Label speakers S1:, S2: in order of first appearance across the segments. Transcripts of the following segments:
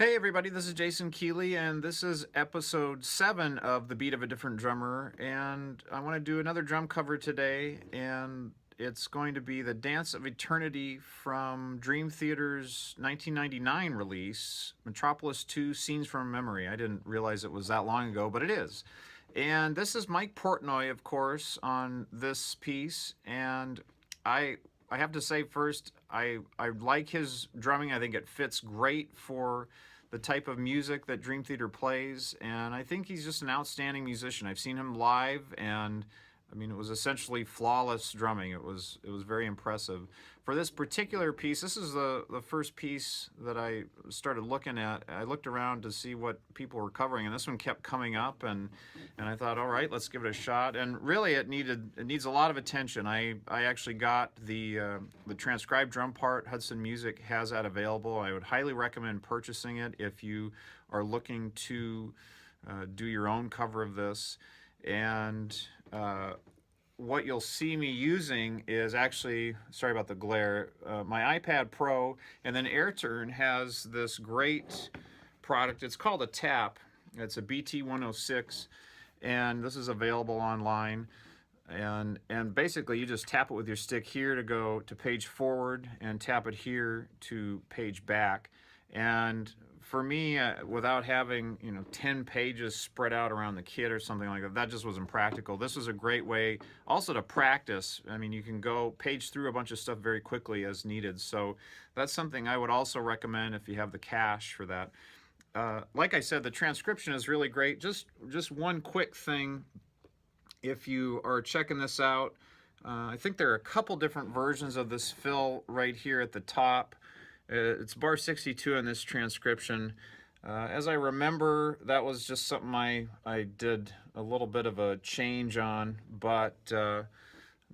S1: Hey everybody, this is Jason Kihle, and this is episode 7 of The Beat of a Different Drummer, and I want to do another drum cover today, and it's going to be the Dance of Eternity from Dream Theater's 1999 release, Metropolis 2 Scenes from Memory. I didn't realize it was that long ago, but it is. And this is Mike Portnoy, of course, on this piece, and I have to say first, I like his drumming. I think it fits great for the type of music that Dream Theater plays, and I think he's just an outstanding musician. I've seen him live, and I mean, it was essentially flawless drumming. It was very impressive. For this particular piece, this is the first piece that I started looking at. I looked around to see what people were covering, and this one kept coming up, and I thought, all right, let's give it a shot. And really, it needs a lot of attention. I actually got the transcribed drum part. Hudson Music has that available. I would highly recommend purchasing it if you are looking to do your own cover of this. And what you'll see me using is actually, sorry about the glare, my iPad Pro, and then AirTurn has this great product. It's called a tap. It's a BT106, and this is available online. And basically you just tap it with your stick here to go to page forward and tap it here to page back. And for me, without having 10 pages spread out around the kit or something like that, that just wasn't practical. This was a great way also to practice. I mean, you can go page through a bunch of stuff very quickly as needed. So that's something I would also recommend if you have the cash for that. Like I said, the transcription is really great. Just one quick thing, if you are checking this out, I think there are a couple different versions of this fill right here at the top. It's bar 62 in this transcription. As I remember, that was just something I did a little bit of a change on, but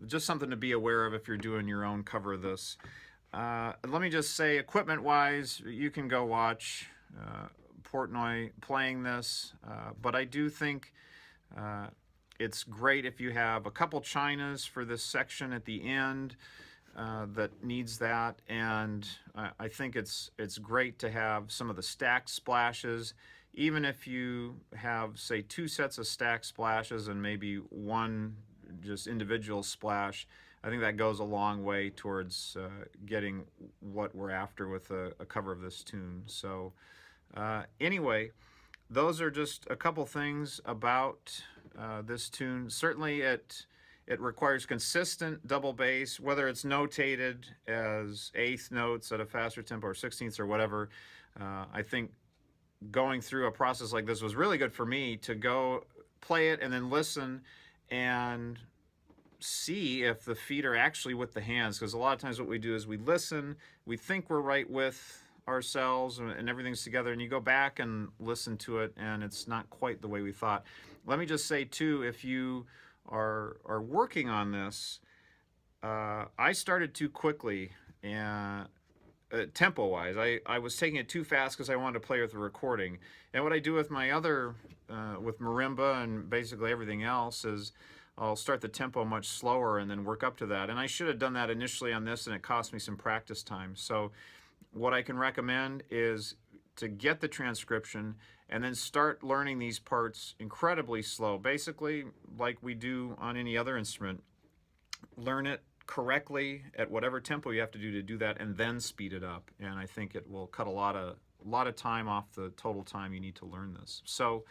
S1: just something to be aware of if you're doing your own cover of this. Let me just say, equipment-wise, you can go watch Portnoy playing this, but I do think it's great if you have a couple chinas for this section at the end that needs that, and I think it's great to have some of the stacked splashes. Even if you have, say, 2 sets of stacked splashes and maybe one just individual splash, I think that goes a long way towards getting what we're after with a cover of this tune. So anyway, those are just a couple things about this tune. Certainly it requires consistent double bass, whether it's notated as 1/8 notes at a faster tempo or 1/16 or whatever. I think going through a process like this was really good for me to go play it and then listen and see if the feet are actually with the hands, because a lot of times what we do is we listen, we think we're right with ourselves and everything's together, and you go back and listen to it and it's not quite the way we thought. Let me just say too, if you are working on this, I started too quickly, and tempo-wise. I was taking it too fast because I wanted to play with the recording. And what I do with my other, with marimba and basically everything else, is I'll start the tempo much slower and then work up to that. And I should have done that initially on this, and it cost me some practice time. So what I can recommend is to get the transcription and then start learning these parts incredibly slow, basically like we do on any other instrument. Learn it correctly at whatever tempo you have to do that, and then speed it up. And I think it will cut a lot of time off the total time you need to learn this. So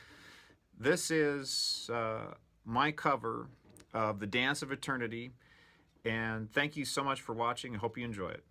S1: this is my cover of The Dance of Eternity, and thank you so much for watching. I hope you enjoy it.